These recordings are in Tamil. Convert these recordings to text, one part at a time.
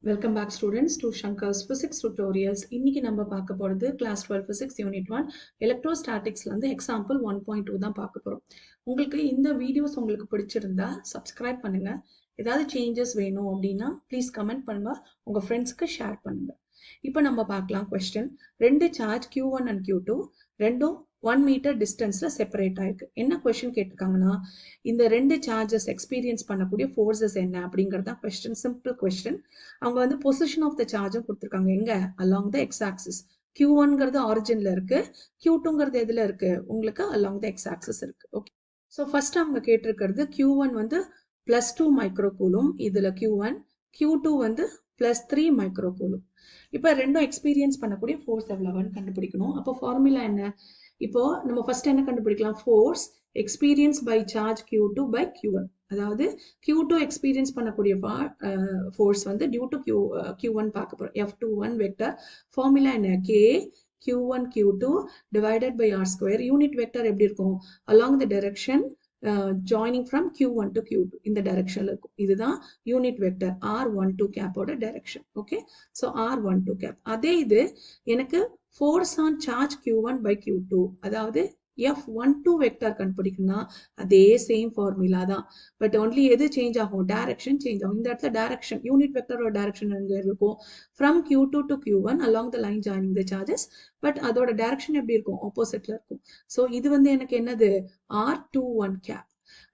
Welcome back students to Shankar's Physics Tutorials. இன்னைக்கு நம்ம பார்க்க போறது Class 12 Physics Unit 1 Electrostatics ல இருந்து Example 1.2 தான் பார்க்க போறோம். உங்களுக்கு இந்த வீடியோஸ் உங்களுக்கு பிடிச்சிருந்தா subscribe பண்ணுங்க. ஏதாவது சேஞ்சஸ் வேணும் அப்படின்னா ப்ளீஸ் கமெண்ட் பண்ணுங்க. உங்க ஃப்ரெண்ட்ஸ்க்கு ஷேர் பண்ணுங்க. இப்போ நம்ம பார்க்கலாம் கொஸ்டின். ரெண்டு சார்ஜ் Q1 and Q2 ரெண்டும் 1 மீட்டர் டிஸ்டன்ஸ்ல செப்பரேட் ஆயிருக்கு. என்ன கொஸ்டின் கேட்டிருக்காங்கன்னா இந்த ரெண்டு சார்ஜஸ் எக்ஸ்பீரியன்ஸ் பண்ணக்கூடிய ஃபோர்ஸஸ் என்ன அப்படிங்கறத கொஸ்டின். Simple question. அவங்க வந்து பொசிஷன் ஆஃப் த சார்ஜும் கொடுத்துருக்காங்க. எங்க அலாங் த எக்ஸ் ஆக்சிஸ். Q1ங்கிறது ஆரிஜின்ல இருக்கு, Q2ங்கிறது எதுல இருக்கு உங்களுக்கு அலாங் த எக்ஸ் ஆக்சிஸ் இருக்கு. ஓகே, ஸோ ஃபர்ஸ்ட் அவங்க கேட்டிருக்கிறது Q1 வந்து +2 மைக்ரோகூலும், இதுல Q1, Q2 வந்து +3 மைக்ரோகூலும். இப்போ ரெண்டும் எக்ஸ்பீரியன்ஸ் பண்ணக்கூடிய ஃபோர்ஸ் எவ்வளவுன்னு கண்டுபிடிக்கணும். அப்போ ஃபார்முலா என்ன? இப்போ நம்ம ஃபர்ஸ்ட் என்ன கண்டுபிடிக்கலாம்? Force experience by charge Q2 by Q1. அதாவது Q2 எக்ஸ்பீரியன்ஸ் பண்ணக்கூடிய ஃபோர்ஸ் வந்து டியூ டு Q1 பார்க்க போறோம். F21 வெக்டர் ஃபார்முலா என்ன? K Q1 Q2 divided by R square. Unit vector எப்படி இருக்கும்? along the direction joining from Q1 to Q2 இந்த டைரக்ஷன்ல இருக்கும். இதுதான் யூனிட் வெக்டர் R12 கேப்போட டைரக்ஷன். Okay, so R12 cap. அதே இது எனக்கு force on charge Q1 by Q2, அதாவது F12 வெக்டர் கண்டுபிடிக்கணும்னா அதே சேம் ஃபார்முலா தான். பட் ஒன்லி எது சேஞ்ச் ஆகும்? டைரக்ஷன் சேஞ்ச் ஆகும். இந்த இடத்துல டைரக்ஷன் யூனிட் வெக்டரோட டைரக்ஷன் எங்க இருக்கும்? From Q2 to Q1 along the line joining the charges. But அதோட டைரக்ஷன் எப்படி இருக்கும்? ஆப்போசிட்ல இருக்கும். ஸோ இது வந்து எனக்கு என்னது? R21 gap.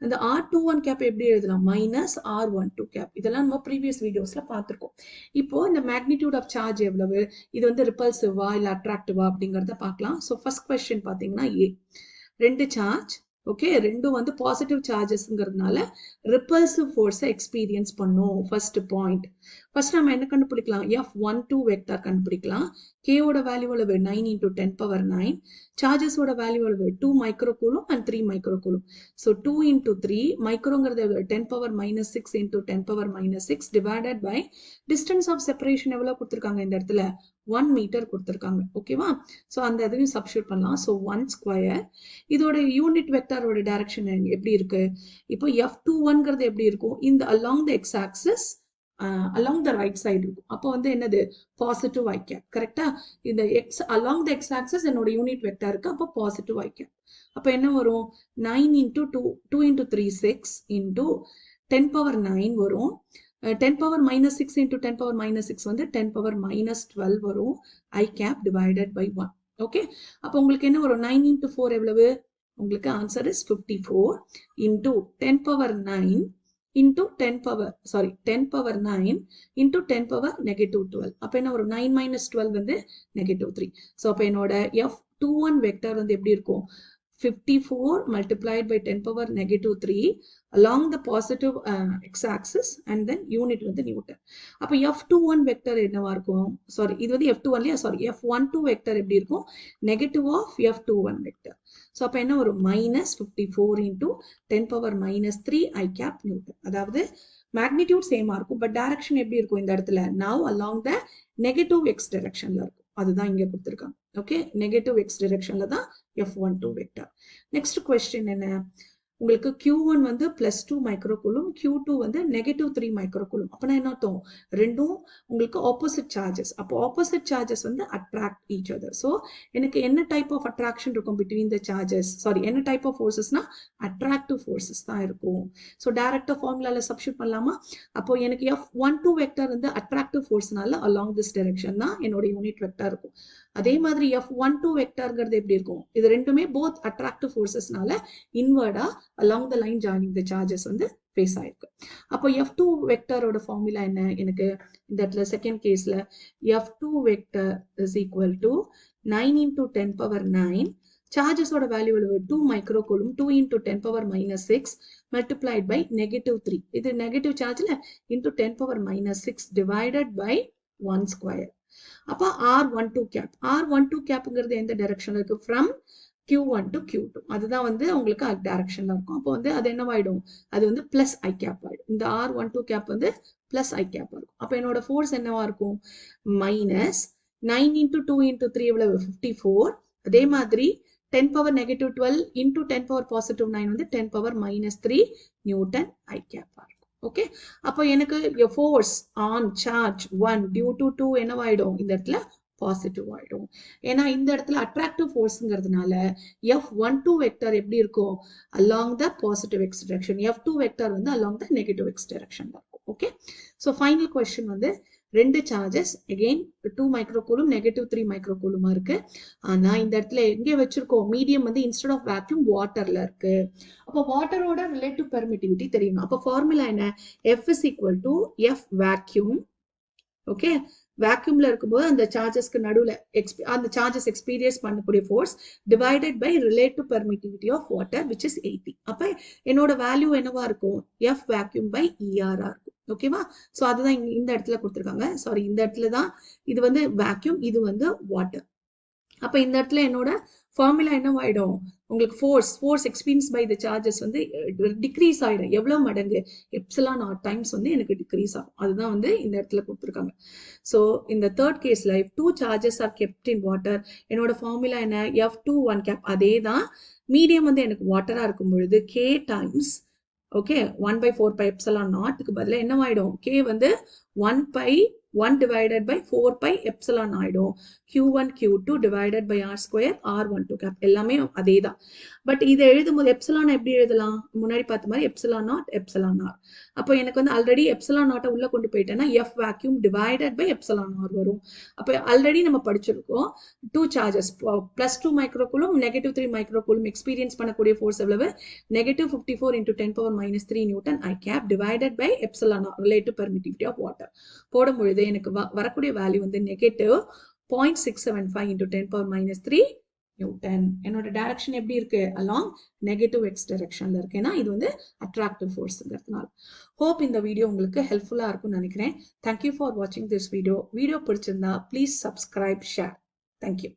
அந்த R21 கேப் எப்படி எழுதலாம்? -R12 gap. இதெல்லாம் நம்ம ப்ரீவியஸ் வீடியோஸ்ல பார்த்திருக்கோம். இப்போ இந்த மேக்னிடியூட் ஆஃப் சார்ஜ் எவ்வளவு, இது வந்து ரிப்பல்சிவா இல்ல அட்ராக்டிவா அப்படிங்கறத பார்க்கலாம். ஸோ ஃபர்ஸ்ட் கொஸ்டின் பாத்தீங்கன்னா ஏ. ரெண்டு சார்ஜ், ஓகே, ரெண்டும் வந்து பாசிட்டிவ் சார்ஜஸ்ங்கிறதுனால ரிப்பல்சிவ் ஃபோர்ஸை எக்ஸ்பீரியன்ஸ் பண்ணும். First point. ஃபர்ஸ்ட் நம்ம என்ன கண்டுபிடிக்கலாம்? F12 வெக்டர் கண்டுபிடிக்கலாம். K-ஓட வேல்யூ எவ்வளவு? 9 × 10⁻9. சார்ஜஸோட வேல்யூ எவ்வளவு? 2 மைக்ரோகூலும் and 3 மைக்ரோகூலும். ஸோ 2 × 3 மைக்ரோங்கிறது 10⁻6 × 10⁻6 divided by distance of separation எவ்வளவு கொடுத்துருக்காங்க இந்த இடத்துல? 1 மீட்டர் கொடுத்துருக்காங்க. ஓகேவா? ஸோ அந்த இதையும் சப்ஸ்டியூட் பண்ணலாம். So 1 square. இதோட யூனிட் வெக்டரோட டைரக்ஷன் எப்படி இருக்கு? இப்போ F21ங்கிறது எப்படி இருக்கும்? இந்த along the x axis along the right side இருக்கும். அப்போ வந்து என்னது? Positive I cap. கரெக்டா? இந்த x along the x axis என்னோட யூனிட் வெக்டர் இருக்கு. அப்போ பாசிட்டிவ் I கேப். அப்போ என்ன வரும்? 9 × 2 × 3 6 × 10⁻9 வரும். 10⁻6 × 10⁻6 வந்து 10⁻12 வரும். I cap divided by 1. Okay, அப்போ உங்களுக்கு என்ன வரும்? 9 × 4 எவ்வளவு? உங்களுக்கு ஆன்சர் இஸ் 54 × 10⁻9 into 10⁻9 into 10⁻−12. அப்ப என்ன வரும்? 9 - 12 வந்து -3. ஸோ அப்ப என்னோட F21 வெக்டர் வந்து எப்படி இருக்கும்? 54 multiplied by 10⁻−3 along the positive x-axis and then unit வந்து நியூட்டன். அப்ப F21 வெக்டர் என்னவா இருக்கும்? சாரி, இது வந்து F21 இல்லையா? சாரி, F12 வெக்டர் எப்படி இருக்கும்? Negative of F21 vector. So அப்ப என்ன வரும்? -54 × 10⁻−3 I கேப் நியூட்டன். அதாவது மேக்னிடியூட் சேமா இருக்கும், பட் டைரக்ஷன் எப்படி இருக்கும் இந்த இடத்துல? now along the negative x directionல இருக்கும். அதுதான் இங்க கொடுத்திருக்காங்க. ஓகே, நெகட்டிவ் எக்ஸ் டிரெக்ஷன்ல தான் F12 வெக்டர். நெக்ஸ்ட் கொஸ்டின் என்ன? உங்களுக்கு Q1 வந்து +2 மைக்ரோகூலும், Q2 வந்து -3 மைக்ரோகூலும். அப்பனா என்ன அர்த்தம்? ரெண்டும் உங்களுக்கு ஆப்போசிட் சார்ஜஸ். அப்போ ஆப்போசிட் சார்ஜஸ் வந்து அட்ராக்ட் ஈச் அதர். ஸோ எனக்கு என்ன டைப் ஆஃப் அட்ராக்ஷன் இருக்கும் பிட்வீன் த சார்ஜஸ்? சாரி, என்ன டைப் ஆஃப் ஃபோர்ஸஸ்னா அட்ராக்டிவ் ஃபோர்ஸஸ் தான் இருக்கும். ஸோ டைரக்டா ஃபார்முலால சப்ஸ்டியூட் பண்ணலாமா? அப்போ எனக்கு F12 வெக்டர் வந்து அட்ராக்டிவ் ஃபோர்ஸ்னால along this direction தான் என்னோட யூனிட் வெக்டர் இருக்கும். அதே மாதிரி F12 வெக்டர்ங்கிறது எப்படி இருக்கும்? இது ரெண்டுமே போத் அட்ராக்டிவ் ஃபோர்ஸஸ்னால இன்வர்டா along the line joining the charges வந்து ஃபேஸ் ஆயிருக்கு. அப்போ F2 வெக்டரோட ஃபார்முலா என்ன? எனக்கு இந்த இடத்துல செகண்ட் கேஸ்ல F2 vector is equal to 9 × 10⁻9. சார்ஜஸோட வேல்யூ 2 மைக்ரோகூலும், 2 × 10⁻−6 multiplied by -3. இது நெகட்டிவ் சார்ஜ்ல into 10⁻−6 divided by 1 ஸ்கொயர். அப்ப R12 கேப். R12 கேப்ங்கிறது எந்த டைரக்ஷன்ல இருக்கு? From Q1 to Q2. அதுதான் வந்து உங்களுக்கு டைரக்ஷன்ல இருக்கும். அப்போ வந்து அது என்னவாயிடும்? அது வந்து பிளஸ் I கேப் ஆயிடும். இந்த R12 கேப் வந்து பிளஸ் I கேப் இருக்கும். அப்ப என்னோட ஃபோர்ஸ் என்னவா இருக்கும்? -9 × 2 × 3 எவ்வளவு? 54. அதே மாதிரி 10⁻−12 into 10⁻+9 வந்து 10⁻−3 நியூட்டன் I கேப் இருக்கும். ஓகே, அப்போ எனக்கு force on charge 1 due to 2 என்னவாயிடும், இந்த இடத்துல பாசிட்டிவ் ஆயிடும். ஏன்னா இந்த இடத்துல அட்ராக்டிவ் ஃபோர்ஸ்ங்கிறதுனால F12 வெக்டர் எப்படி இருக்கும், along the positive X direction, F2 vector வந்து along the negative X direction இருக்கும். ஓகே, ஸோ ஃபைனல் கொஸ்டின் வந்து ரெண்டு சார்ஜஸ் அகெயின் 2 மைக்ரோகூலும் நெகட்டிவ் 3 மைக்ரோகூலுமா இருக்கு. ஆனா இந்த இடத்துல எங்கே வச்சிருக்கோம், மீடியம் வந்து இன்ஸ்டெட் ஆஃப் வேக்யூம் வாட்டர்ல இருக்கு. அப்போ வாட்டரோட ரிலேட்டிவ் பெர்மிட்டிவிட்டி தெரியணும். அப்போ ஃபார்முலா என்ன, F is equal to F vacuum. ஓகே, வேக்யூம்ல இருக்கும்போது அந்த சார்ஜஸ்க்கு நடுவுல அந்த சார்ஜஸ் எக்ஸ்பீரியன்ஸ் பண்ணக்கூடிய force divided by relative permittivity of water which is 80. அப்ப என்னோட வேல்யூ என்னவா இருக்கும், F vacuum by ER இருக்கும். ஓகேவா, சோ அதுதான் இந்த இடத்துல கொடுத்துருக்காங்க. சாரி, இந்த இடத்துல தான் இது வந்து வேக்யூம், இது வந்து வாட்டர். அப்ப இந்த இடத்துல என்னோட ஃபார்முலா என்னவாயிடும், உங்களுக்கு force experience by the charges வந்து டிக்ரீஸ் ஆயிடும். எவ்வளவு மடங்கு, எப்சிலான் நாட் டைம்ஸ் வந்து எனக்கு டிக்ரீஸ் ஆகும். அதுதான் வந்து இந்த இடத்துல கொடுத்துருக்காங்க. ஸோ இந்த தேர்ட் கேஸ்ல if 2 charges are kept in water, என்னோட ஃபார்முலா என்ன, F21 கேப். அதே தான், மீடியம் வந்து எனக்கு வாட்டரா இருக்கும் பொழுது K times okay 1/4 by epsilon நாட்டுக்கு பதிலாக என்னவாயிடும், K வந்து 1 divided by 4 pi epsilon ஆயிடும். Q1 Q2 divided by R square R12 cap எல்லாமே அதே தான். பட் இதை எழுதும்போது எப்சிலான் எப்படி எழுதலாம், முன்னாடி பார்த்த மாதிரி எப்சிலான் நாட் எப்சிலான் ஆர். அப்போ எனக்கு வந்து ஆல்ரெடி எப்சிலான் நாட்டை உள்ள கொண்டு போயிட்டேன்னா F vacuum divided by epsilon r வரும். அப்போ ஆல்ரெடி நம்ம படிச்சிருக்கோம் 2 சார்ஜஸ் +2 மைக்ரோகூலும் -3 மைக்ரோகூலும் எக்ஸ்பீரியன்ஸ் பண்ணக்கூடிய ஃபோர்ஸ் எவ்வளவு, -54 into 10⁻³ Newton I cap divided by epsilon r relative permittivity of water. போடும்பொழுது எனக்கு வரக்கூடிய வேல்யூ வந்து -0.675 into 10⁻³ நியூட்டன். என்னோட டைரக்ஷன் எப்படி இருக்கு, அலாங் நெகட்டிவ் எக்ஸ் டைரக்ஷன்ல இருக்கு. ஏன்னா இது வந்து அட்ராக்டிவ் ஃபோர்ஸ்ங்கிறதுனால. ஹோப் இந்த வீடியோ உங்களுக்கு ஹெல்ப்ஃபுல்லா இருக்கும்னு நினைக்கிறேன். தேங்க்யூ ஃபார் வாட்சிங் திஸ் வீடியோ. வீடியோ பிடிச்சிருந்தா ப்ளீஸ் சப்ஸ்கிரைப், ஷேர். தேங்க்யூ.